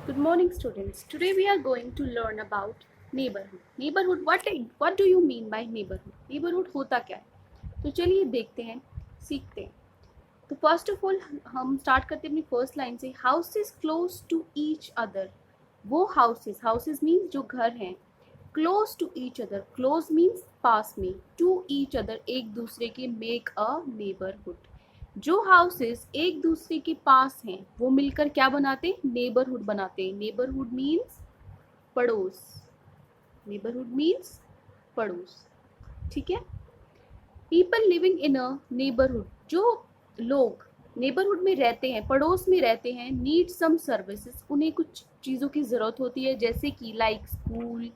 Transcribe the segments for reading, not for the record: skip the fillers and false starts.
Good morning, students. Today we are going to learn about neighborhood. Neighborhood, what do you mean by neighborhood? Neighborhood होता क्या है? तो चलिए देखते हैं, सीखते हैं. तो फर्स्ट ऑफ ऑल हम स्टार्ट करते हैं अपनी फर्स्ट लाइन से. Houses close to each other. वो हाउसेस मीन्स जो घर हैं. Close to each other, close means पास में, टू ईच अदर एक दूसरे के, मेक अ नेबरहुड. जो हाउसेस एक दूसरे के पास हैं वो मिलकर क्या बनाते, नेबरहुड बनाते. नेबरहुड मीन्स पड़ोस. नेबरहुड मीन्स पड़ोस. ठीक है. People living in a neighbourhood, जो लोग नेबरहुड में रहते हैं, पड़ोस में रहते हैं, नीड सम सर्विसेज, उन्हें कुछ चीज़ों की ज़रूरत होती है, जैसे कि like school,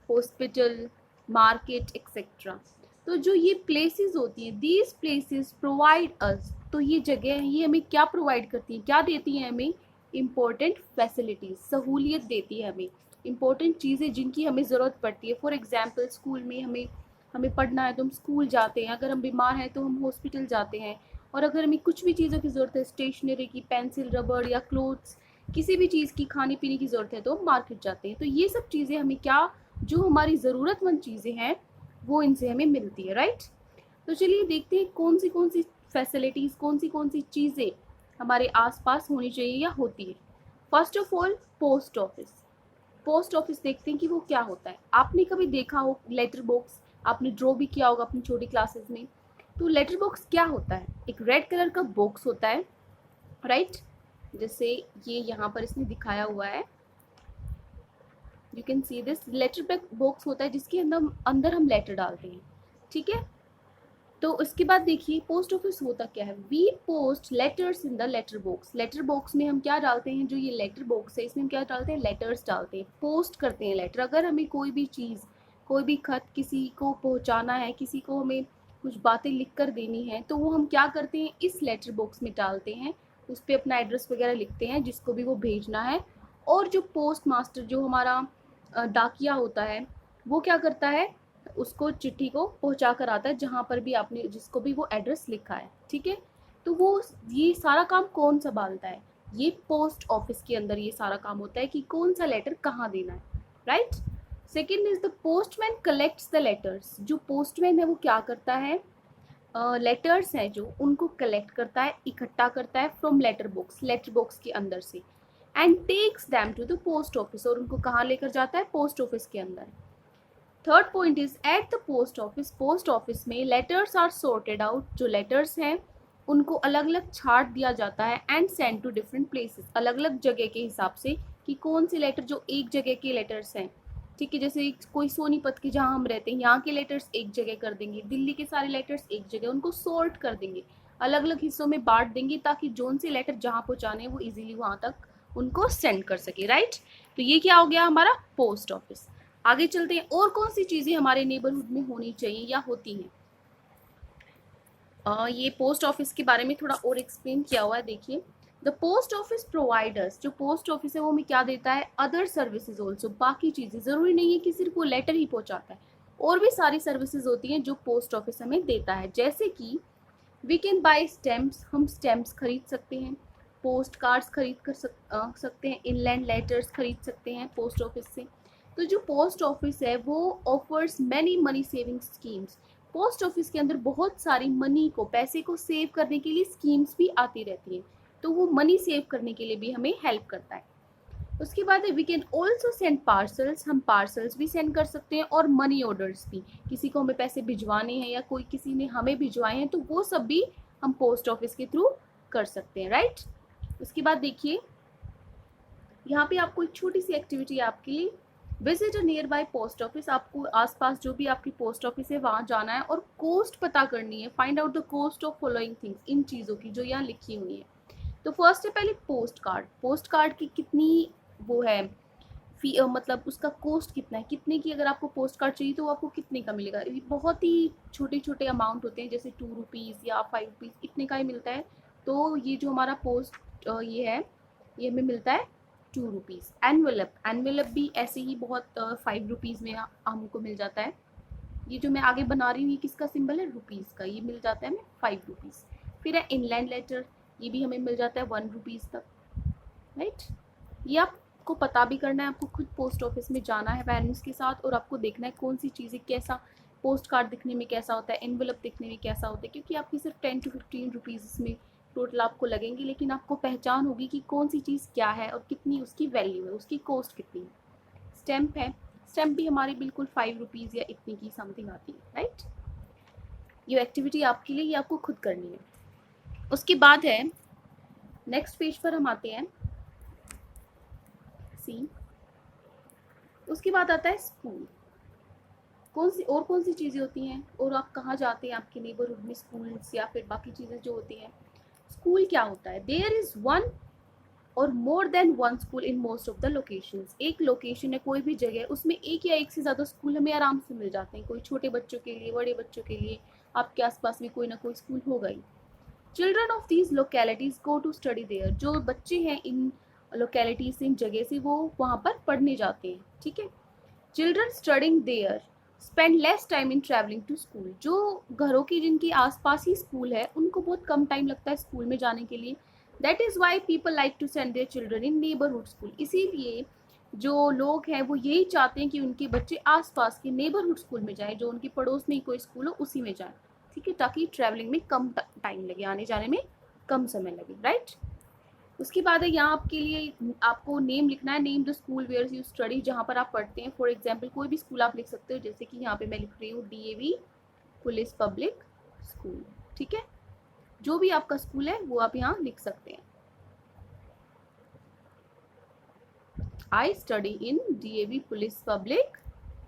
hospital, market etcetera. तो जो ये प्लेसेस होती हैं, दीज प्लेसेस प्रोवाइड अस, तो ये जगह है, ये हमें क्या प्रोवाइड करती हैं, क्या देती हैं हमें, इम्पोर्टेंट फैसिलिटीज़, सहूलियत देती है हमें, इम्पोर्टेंट चीज़ें जिनकी हमें ज़रूरत पड़ती है. फॉर एग्जाम्पल स्कूल में हमें हमें पढ़ना है तो हम स्कूल जाते हैं, अगर हम बीमार हैं तो हम हॉस्पिटल जाते हैं, और अगर हमें कुछ भी चीज़ों की ज़रूरत है, स्टेशनरी की, पेंसिल, रबड़ या क्लोथ्स, किसी भी चीज़ की खाने पीने की ज़रूरत है तो हम मार्केट जाते हैं. तो ये सब चीज़ें हमें क्या, जो हमारी ज़रूरतमंद चीज़ें हैं वो इनसे हमें मिलती है, राइट. तो चलिए देखते हैं कौन सी फैसिलिटीज़, कौन सी चीज़ें हमारे आसपास होनी चाहिए या होती है. First of all post office. Post office देखते हैं कि वो क्या होता है. आपने कभी देखा हो लेटर बॉक्स, आपने ड्रॉ भी किया होगा अपनी छोटी क्लासेस में. तो लेटर बॉक्स क्या होता है, एक रेड कलर का बॉक्स होता है, राइट. जैसे ये यहाँ पर इसने दिखाया हुआ है, you can see this. Letter box होता है जिसके अंदर अंदर हम लेटर डालते हैं. ठीक है. तो उसके बाद देखिए पोस्ट ऑफिस होता क्या है. We post letters in the letter box. Letter box में हम क्या डालते हैं, जो ये लेटर बॉक्स है इसमें हम क्या डालते हैं, लेटर्स डालते हैं, पोस्ट करते हैं लेटर. अगर हमें कोई भी चीज़, कोई भी खत किसी को पहुंचाना है, किसी को हमें कुछ बातें लिख कर देनी है, तो वो हम क्या करते हैं, इस लेटर बॉक्स में डालते हैं, उस पर अपना एड्रेस वगैरह लिखते हैं जिसको भी वो भेजना है. और जो पोस्ट मास्टर, जो हमारा डाकिया होता है, वो क्या करता है, उसको चिट्ठी को पहुंचा कर आता है जहां पर भी आपने, जिसको भी वो एड्रेस लिखा है. ठीक है. तो वो ये सारा काम कौन संभालता है, ये पोस्ट ऑफिस के अंदर ये सारा काम होता है कि कौन सा लेटर कहाँ देना है, right. Second is the postman collects the letters. जो पोस्टमैन है वो क्या करता है, लेटर्स हैं जो उनको कलेक्ट करता है, इकट्ठा करता है फ्रॉम लेटर बॉक्स के अंदर से, and takes them to the post office, और उनको कहाँ लेकर जाता है, पोस्ट ऑफिस के अंदर. Third point is at the post office. Post office में लेटर्स आर सॉर्टेड आउट. जो लेटर्स हैं उनको अलग अलग छाट दिया जाता है, and send to different places, अलग अलग जगह के हिसाब से कि कौन से लेटर, जो एक जगह के लेटर्स हैं. ठीक है. जैसे कोई सोनीपत के जहाँ हम रहते हैं यहाँ के लेटर्स एक जगह कर देंगे, दिल्ली के सारे लेटर्स एक जगह, उनको सॉर्ट कर देंगे, अलग अलग हिस्सों में बांट देंगे ताकि जोन से लेटर जहाँ पहुँचाने हैं वो इजीली वहाँ तक उनको सेंड कर सके, राइट. तो ये क्या हो गया हमारा पोस्ट ऑफिस. आगे चलते हैं, और कौन सी चीजें हमारे नेबरहुड में होनी चाहिए या होती हैं. ये पोस्ट ऑफिस के बारे में थोड़ा और एक्सप्लेन किया हुआ है, देखिए. The post office providers. जो पोस्ट ऑफिस है वो हमें क्या देता है, अदर सर्विसेज ऑल्सो. बाकी चीजें, जरूरी नहीं है कि सिर्फ वो लेटर ही पहुंचाता है, और भी सारी सर्विसेज होती हैं जो पोस्ट ऑफिस हमें देता है. जैसे कि वी कैन बाय स्टैम्प्स, हम स्टैम्प्स खरीद सकते हैं, पोस्ट कार्ड्स खरीद कर सकते हैं, इनलैंड लेटर्स खरीद सकते हैं पोस्ट ऑफिस से. तो जो पोस्ट ऑफिस है वो offers many money saving schemes. Post office के अंदर बहुत सारी मनी को, पैसे को सेव करने के लिए स्कीम्स भी आती रहती हैं. तो वो मनी सेव करने के लिए भी हमें हेल्प करता है. उसके बाद we can also send parcels. हम पार्सल्स भी सेंड कर सकते हैं, और मनी ऑर्डर्स भी, किसी को हमें पैसे भिजवाने हैं या कोई किसी ने हमें भिजवाए हैं तो वो सब भी हम पोस्ट ऑफिस के थ्रू कर सकते हैं, राइट. उसके बाद देखिए यहाँ पे आपको एक छोटी सी एक्टिविटी है आपके लिए. Visit a near by post office. आपको आसपास जो भी आपकी पोस्ट ऑफिस है वहाँ जाना है और कोस्ट पता करनी है. Find out the cost of following things. इन चीज़ों की जो यहाँ लिखी हुई है. तो फर्स्ट है पहले पोस्ट कार्ड. पोस्ट कार्ड की कितनी वो है फी, मतलब उसका कोस्ट कितना है, कितने की अगर आपको पोस्ट कार्ड चाहिए तो वो आपको कितने का मिलेगा. ये बहुत ही छोटे छोटे अमाउंट होते हैं, जैसे 2 रुपीज़ या 5 रुपीज़, इतने का ही मिलता है. तो ये जो हमारा पोस्ट ये है, ये हमें मिलता है 2 रुपीज़. एनवेलप, एनवेलप भी ऐसे ही बहुत 5 रुपीज़ में हमको मिल जाता है. ये जो मैं आगे बना रही हूँ ये किसका सिंबल है, रुपीज़ का. ये मिल जाता है हमें 5 रुपीज़. फिर है इनलैंड लेटर, ये भी हमें मिल जाता है 1 रुपीज़ तक, राइट. ये आप आपको पता भी करना है, आपको खुद पोस्ट ऑफिस में जाना है पेरेंट्स के साथ और आपको देखना है कौन सी चीज़ें, कैसा पोस्ट कार्ड दिखने में कैसा होता है, एनवेलप दिखने में कैसा होता है, क्योंकि आपकी सिर्फ 10 to 15 रुपीज़ इसमें टोटल आपको लगेंगे, लेकिन आपको पहचान होगी कि कौन सी चीज़ क्या है और कितनी उसकी वैल्यू है, उसकी कॉस्ट कितनी है। स्टैम्प है, स्टैम्प भी हमारी बिल्कुल 5 रुपीज़ या इतनी की समथिंग आती है, राइट। ये एक्टिविटी आपके लिए, ये आपको खुद करनी है। उसके बाद है नेक्स्ट पेज पर हम आते हैं, सी। उसके बाद आता है स्कूल। कौन सी चीज़ें होती हैं और आप कहाँ जाते हैं आपके नेबरहुड में, स्कूल्स या फिर बाकी चीज़ें जो होती हैं। स्कूल क्या होता है, देयर इज़ वन और more than one school in most of the locations. एक लोकेशन है, कोई भी जगह, उसमें एक या एक से ज़्यादा स्कूल हमें आराम से मिल जाते हैं। कोई छोटे बच्चों के लिए, बड़े बच्चों के लिए, आपके आसपास में कोई ना कोई स्कूल होगा ही। Children of these localities go to study there. जो बच्चे हैं इन लोकेलिटीज़, इन जगह से, वो वहाँ पर पढ़ने जाते हैं, ठीक है। Children studying there spend less time in travelling to school. जो घरों के जिनके आसपास ही स्कूल है, उनको बहुत कम टाइम लगता है स्कूल में जाने के लिए। That is why people like to send their children in neighbourhood school. इसीलिए जो लोग हैं वो यही चाहते हैं कि उनके बच्चे आसपास के नेबरहुड स्कूल में जाएं, जो उनके पड़ोस में ही कोई स्कूल हो उसी में जाएं, ठीक है, ताकि ट्रैवलिंग में कम टाइम लगे, आने जाने में कम समय लगे, राइट। उसके बाद है यहाँ आपके लिए, आपको नेम लिखना है, name the school where you study, जहाँ पर आप पढ़ते हैं। फॉर एग्जांपल कोई भी स्कूल आप लिख सकते हो, जैसे कि यहाँ पे मैं लिख रही हूँ DAV पुलिस पब्लिक स्कूल, ठीक है। जो भी आपका स्कूल है वो आप यहाँ लिख सकते हैं। I study in DAV police public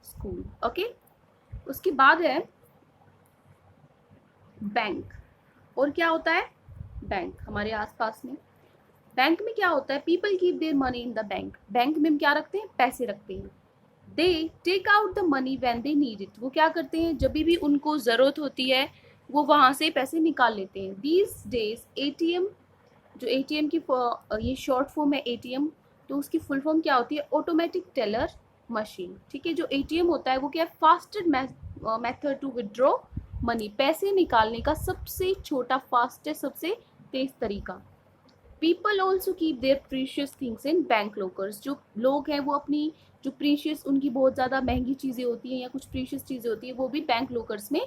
school, okay. उसके बाद है बैंक। और क्या होता है, बैंक हमारे आसपास में। बैंक में क्या होता है, people keep their money in the bank. Bank में हम क्या रखते हैं, पैसे रखते हैं। They take out the money when they need it. वो क्या करते हैं, जब भी उनको ज़रूरत होती है वो वहाँ से पैसे निकाल लेते हैं। दीज डेज ATM, जो ATM की ये शॉर्ट फॉर्म है ATM, तो उसकी फुल फॉर्म क्या होती है, ऑटोमेटिक टेलर मशीन, ठीक है। जो ATM होता है वो क्या है, fastest method to withdraw money. पैसे निकालने का सबसे छोटा, फास्टेस्ट, सबसे तेज तरीका। People also keep their precious things in bank lockers. जो लोग हैं वो अपनी जो प्रीशियस, उनकी बहुत ज़्यादा महंगी चीज़ें होती हैं या कुछ प्रीशियस चीज़ें होती हैं, वो भी बैंक लॉकर्स में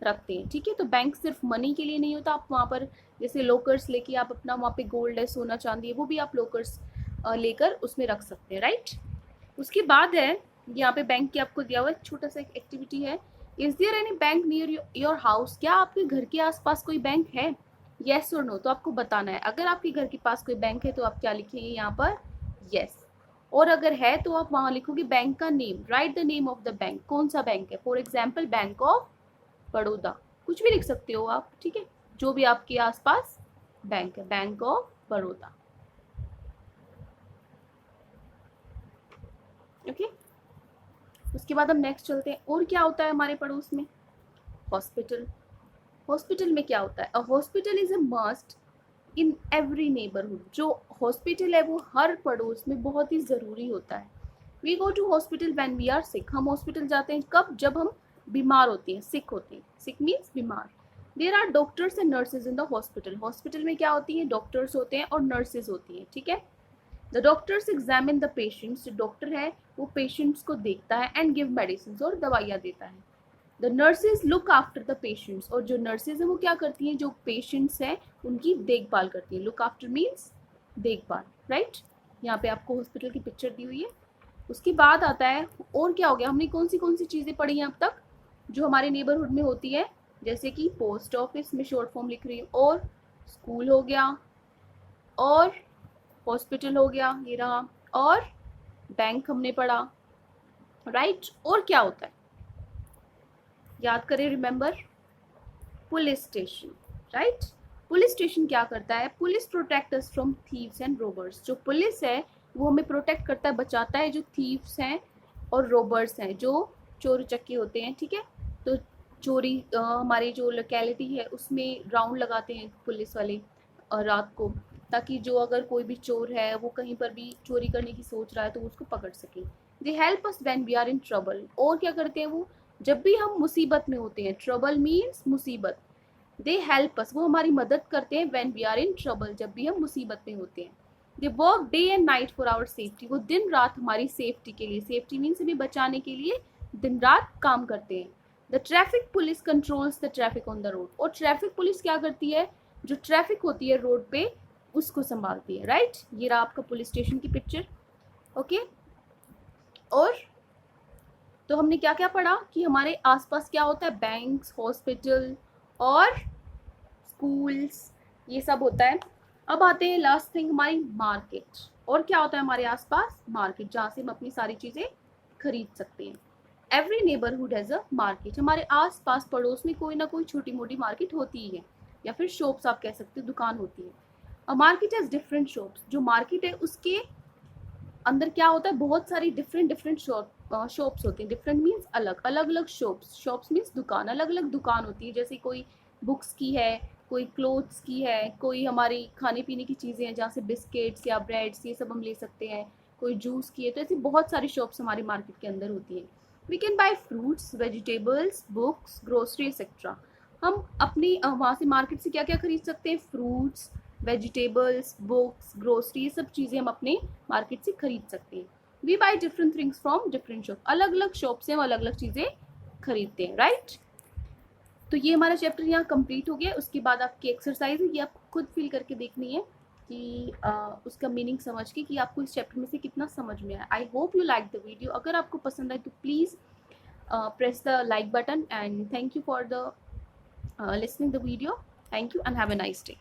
रखते हैं, ठीक है। तो बैंक सिर्फ मनी के लिए नहीं होता, आप वहाँ पर जैसे लॉकर्स लेके आप अपना वहाँ पे गोल्ड है, सोना चांदी है, वो भी आप लॉकर्स लेकर उसमें रख सकते हैं, राइट। उसके बाद है यहाँ पे बैंक की आपको दिया हुआ एक छोटा सा एक एक्टिविटी है, is there any bank near your house. क्या आपके घर के आसपास कोई बैंक है, येस और नो, तो आपको बताना है। अगर आपके घर के पास कोई बैंक है तो आप क्या लिखेंगे यहाँ पर, येस। और अगर है तो आप वहाँ लिखोगे बैंक का name, right the name of the bank, कौन सा बैंक है। For example bank of Baroda, कुछ भी लिख सकते हो आप, ठीक है, जो भी आपके आसपास बैंक है, बैंक ऑफ बड़ौदा, ओके। उसके बाद हम नेक्स्ट चलते हैं। और क्या होता है हमारे पड़ोस में, हॉस्पिटल। हॉस्पिटल में क्या होता है, अ hospital is a must in every neighbourhood. जो हॉस्पिटल है वो हर पड़ोस में बहुत ही ज़रूरी होता है। We go to hospital when we are sick. हम हॉस्पिटल जाते हैं कब, जब हम बीमार होते हैं, सिक होते हैं। सिक मीन्स बीमार। There are doctors and nurses in the hospital. Hospital में क्या होती है, डॉक्टर्स होते हैं और नर्सेज होती हैं, ठीक है। The doctors examine the patients. जो डॉक्टर है वो पेशेंट्स को देखता है, एंड गिव मेडिसिन, और दवाइयाँ देता है। The nurses look after the patients. और जो नर्सेज हैं वो क्या करती हैं, जो पेशेंट्स हैं उनकी देखभाल करती हैं। लुक आफ्टर मीन्स देखभाल, राइट। यहाँ पे आपको हॉस्पिटल की पिक्चर दी हुई है। उसके बाद आता है, और क्या हो गया, हमने कौन सी चीज़ें पढ़ी हैं अब तक जो हमारे नेबरहुड में होती है, जैसे कि पोस्ट ऑफिस में शॉर्ट फॉर्म लिख रही हूँ, और स्कूल हो गया, और हॉस्पिटल हो गया, ये रहा, और बैंक हमने पढ़ा, राइट। और क्या होता है, याद करें, remember, police station, right. Police station क्या करता है, police protect us from thieves and robbers. जो पुलिस है वो हमें प्रोटेक्ट करता है, बचाता है, जो थीव्स हैं और रोबर्स हैं, जो चोर चक्के होते हैं, ठीक है। तो चोरी हमारी जो लोकेलिटी है उसमें राउंड लगाते हैं पुलिस वाले रात को, ताकि जो अगर कोई भी चोर है वो कहीं पर भी चोरी करने की सोच रहा है तो उसको पकड़ सके। They help us when we are in trouble. और क्या करते हैं वो, जब भी हम मुसीबत में होते हैं, ट्रबल मीन्स मुसीबत, दे हेल्प अस, वो हमारी मदद करते हैं, when we are in trouble, जब भी हम मुसीबत में होते हैं। They work day and night for our safety, वो दिन रात हमारी सेफ्टी के लिए, सेफ्टी मीन्स हमें बचाने के लिए दिन रात काम करते हैं। The traffic police controls the traffic on the road, और ट्रैफिक पुलिस क्या करती है, जो ट्रैफिक होती है रोड पे उसको संभालती है, राइट। ये रहा आपका पुलिस स्टेशन की पिक्चर, ओके। और तो हमने क्या क्या पढ़ा कि हमारे आसपास क्या होता है, बैंक्स, हॉस्पिटल और स्कूल्स, ये सब होता है। अब आते हैं लास्ट थिंग, हमारी मार्केट। और क्या होता है हमारे आसपास, मार्केट, जहाँ से हम अपनी सारी चीज़ें खरीद सकते हैं। Every neighbourhood has a market, हमारे आस पास पड़ोस में कोई ना कोई छोटी मोटी मार्केट होती ही है, या फिर शॉप्स आप कह सकते हो, दुकान होती है। A market has different shops, जो मार्केट है उसके अंदर क्या होता है, बहुत सारी डिफरेंट शॉप्स होती हैं। डिफरेंट मीन्स अलग अलग शॉप्स, शॉप्स मीन्स दुकान, अलग अलग दुकान होती है। जैसे कोई बुक्स की है, कोई क्लोथ्स की है, कोई हमारी खाने पीने की चीज़ें हैं जहाँ से बिस्किट्स या ब्रेड्स ये सब हम ले सकते हैं, कोई जूस की है। तो ऐसी बहुत सारी शॉप्स हमारी मार्केट के अंदर होती हैं। We can buy fruits, vegetables, books, grocery etcetera. हम अपनी वहाँ से मार्केट से क्या क्या खरीद सकते हैं, फ्रूट्स, वेजिटेबल्स, बुक्स, ग्रोसरी, ये सब चीज़ें हम अपने मार्केट से खरीद सकते हैं। We buy different things from different shop, अलग अलग शॉप से हम अलग अलग चीज़ें खरीदते हैं, राइट। तो ये हमारा चैप्टर यहाँ कंप्लीट हो गया। उसके बाद आपकी एक्सरसाइज है, ये आपको खुद फील करके देखनी है कि उसका मीनिंग समझ के कि आपको इस चैप्टर में से कितना समझ में आया। I hope you like the video. अगर आपको पसंद आए तो please press the like button, and thank you for the listening the video. Thank you and have a nice day.